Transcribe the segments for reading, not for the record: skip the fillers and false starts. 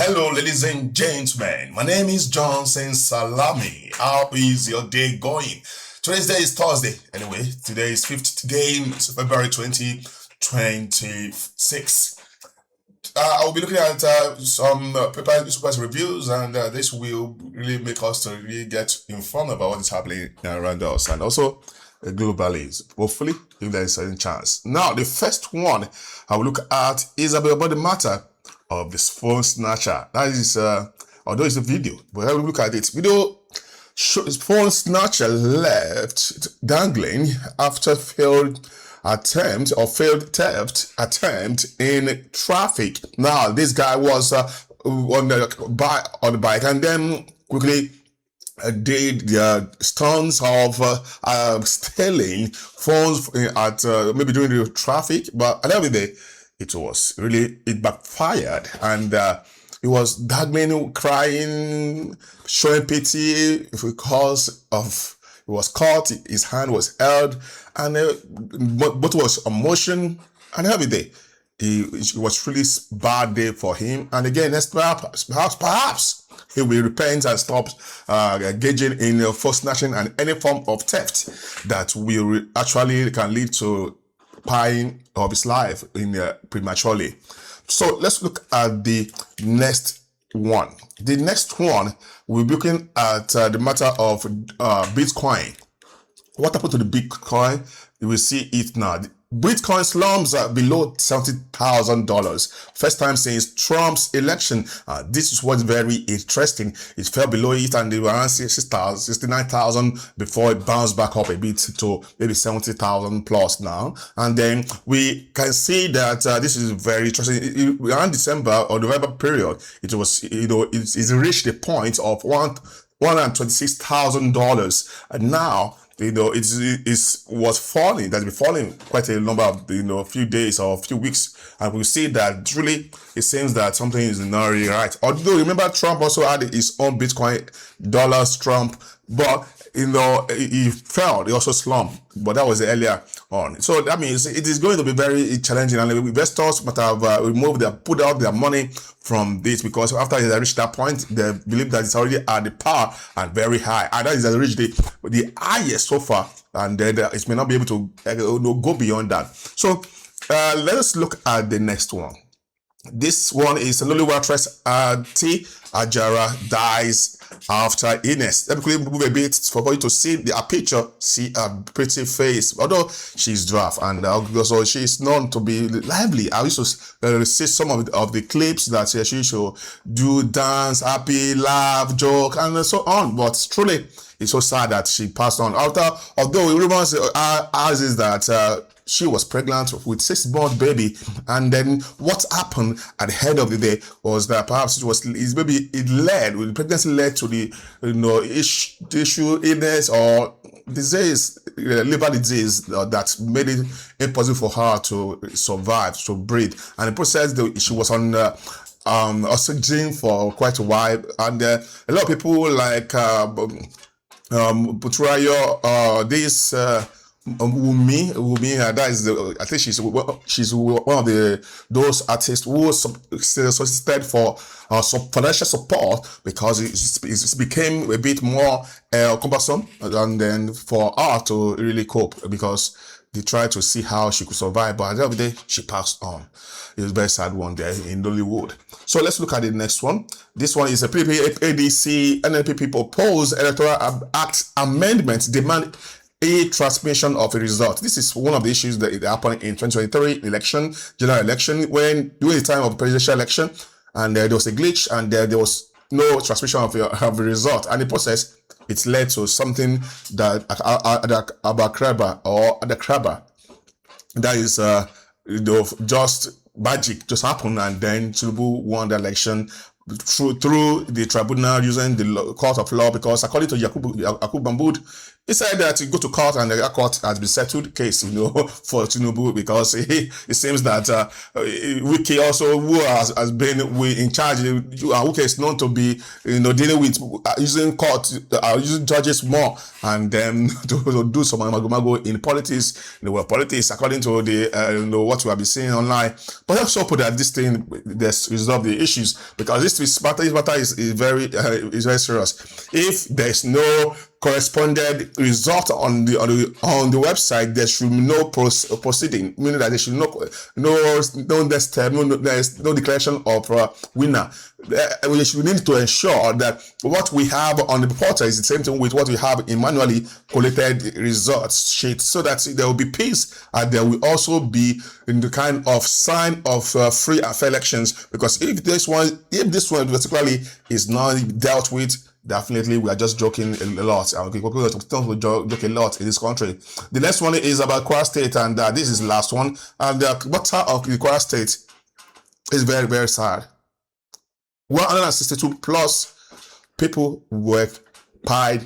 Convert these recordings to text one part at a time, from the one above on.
Hello, ladies and gentlemen. My name is Johnson Salami. How is your day going? Today's day is Thursday. Anyway, today is 5th day, February 2026. I'll be looking at some paper newspapers reviews, and this will really make us to really get informed about what is happening around us, and also globally, hopefully, if there is a chance. Now, the first one I will look at is about the matter of this phone snatcher. That is, although it's a video, but I will look at it. Video shows phone snatcher left dangling after failed theft attempt in traffic. Now, this guy was on the bike and then quickly did the stunts of stealing phones at maybe during the traffic, but at the end of the day, it backfired, and he was dangling, crying, showing pity because of he was caught, his hand was held, and both was on motion, and every day it was really bad day for him. And again, perhaps he will repent and stop engaging in phone snatching and any form of theft that will actually can lead to pine of his life in prematurely. So let's look at the next one. The next one, we're looking at the matter of Bitcoin. What happened to the Bitcoin? You will see it now. Bitcoin slumps are below $70,000. First time since Trump's election. This is what's very interesting. It fell below it, and they were around 69,000 before it bounced back up a bit to maybe 70,000 plus now. And then we can see that this is very interesting. Around December or November period, it was, it's reached the point of $126,000, and now it was falling. That's been falling quite a number of few days or a few weeks, and we see that really it seems that something is not really right. Although remember, Trump also had his own Bitcoin dollars, Trump, but he fell. He also slumped, but that was earlier on. So that means it is going to be very challenging, and investors must have put out their money from this, because after they reached that point, they believe that it's already at the power and very high, and that is reached the highest so far, and then it may not be able to go beyond that. So let us look at the next one. This one is Nollywood Actress Aunty Ajara dies after illness. Let me quickly move a bit for you to see a picture, see a pretty face. Although she's draft, and also she's known to be lively. I used to see some of the clips that she used to do, dance, happy, laugh, joke, and so on. But truly, it's so sad that she passed on. Although rumors is that she was pregnant with 6-month baby, and then what happened at the end of the day was that perhaps the pregnancy led to the illness or disease, liver disease, that made it impossible for her to survive, to breathe. And the process, she was on oxygen for quite a while, and a lot of people like Putrayo, Wumi, that is I think she's one of those artists who solicited for financial support, because it became a bit more cumbersome, and then for her to really cope, because they tried to see how she could survive, but at the end of the day, she passed on. It was a very sad one there in Nollywood. So let's look at the next one. This one is a ADC NNPP proposed Electoral Act amendment demand a transmission of a result. This is one of the issues that happened in 2023 general election, when during the time of presidential election, and there was a glitch, and there was no transmission of a result, and the process, it's led to something that Abakraba, that is just magic just happened, and then Tinubu won the election through the tribunal using the court of law, because according to Yakub Bambud, He said that he go to court and the court has been settled case, for Tinubu because it seems that Wiki also, who has been in charge, Wiki is known to be, dealing with using court, using judges more, and then to do some mago in politics, politics according to the, what we have been seeing online. But let's hope that this thing resolve the issues, because this matter is very serious. If there's no corresponded result on the website, there should be no proceeding, meaning that there should there's no declaration of winner. We should need to ensure that what we have on the portal is the same thing with what we have in manually collated results sheet, so that there will be peace and there will also be in the kind of sign of free and fair elections. Because if this one particularly is not dealt with, definitely we are just joking a lot. People joke a lot in this country. The next one is about Kwara State, and this is the last one. And the matter of the Kwara State is very, very sad. 162 plus people were pied.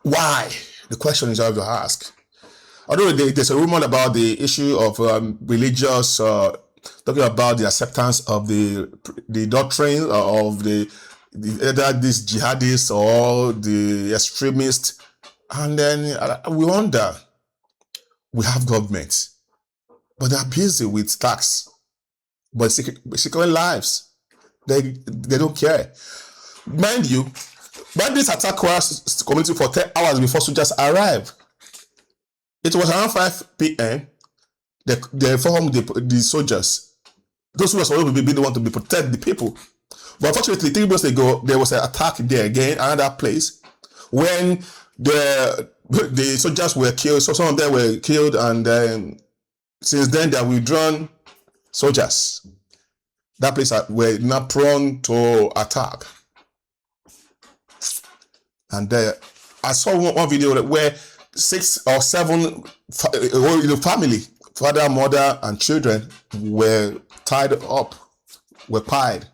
Why? The question is you have to ask. Although there's a rumor about the issue of religious, talking about the acceptance of the doctrine of either these jihadists or the extremists, and then we wonder, we have government, but they're busy with tax, but securing lives, they don't care. Mind you, bandits attacked Kwara community for 10 hours before soldiers arrived. It was around 5 p.m. They informed the soldiers. Those who were supposed to be the one to protect the people. But unfortunately, 3 months ago, there was an attack there again, another place, when the soldiers were killed. So some of them were killed, and since then they are withdrawn soldiers. That place were not prone to attack. And I saw one video where 6 or 7 family, father, mother, and children were tied up, were pied.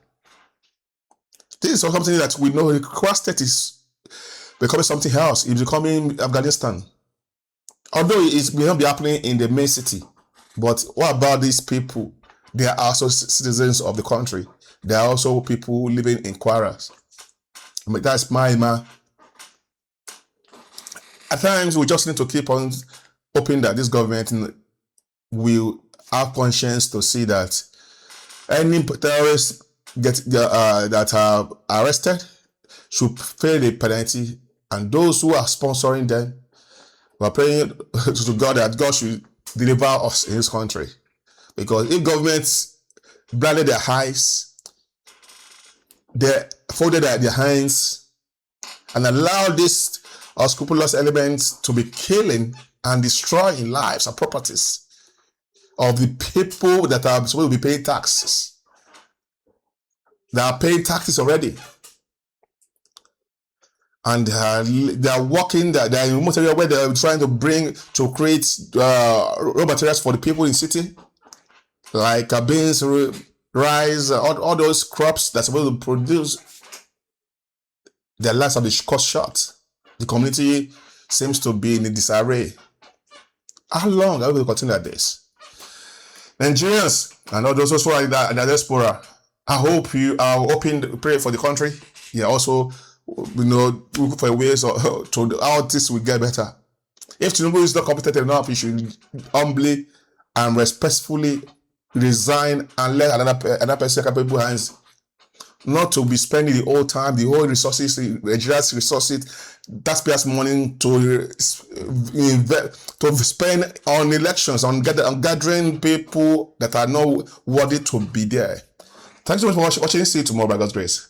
This is something that we know. Kwara State is becoming something else. It's becoming Afghanistan. Although it may not be happening in the main city, but what about these people? They are also citizens of the country. They are also people living in Kwara. That's my. At times, we just need to keep on hoping that this government will have conscience to see that any terrorists that are arrested should pay the penalty, and those who are sponsoring them, we are praying to God that God should deliver us in this country. Because if governments blinded their eyes, they folded their hands, and allowed these unscrupulous elements to be killing and destroying lives and properties of the people that are supposed to be paying taxes. They are paying taxes already, and they are working. They are in remote area where they are trying to create raw materials for the people in the city, like beans, rice, all those crops that's supposed to produce. Their lives have been cut short. The community seems to be in a disarray. How long are we going to continue like this? Nigerians and all those who are in the diaspora, I hope you are hoping to pray for the country. Yeah, also, look for ways to how this will get better. If Tinubu is not competent enough, he should humbly and respectfully resign and let another person capable hands, not to be spending the whole time, the whole resources, Nigeria's resources, taxpayers' money to spend on elections, on gathering people that are not worthy to be there. Thanks so much for watching. See you tomorrow by God's grace.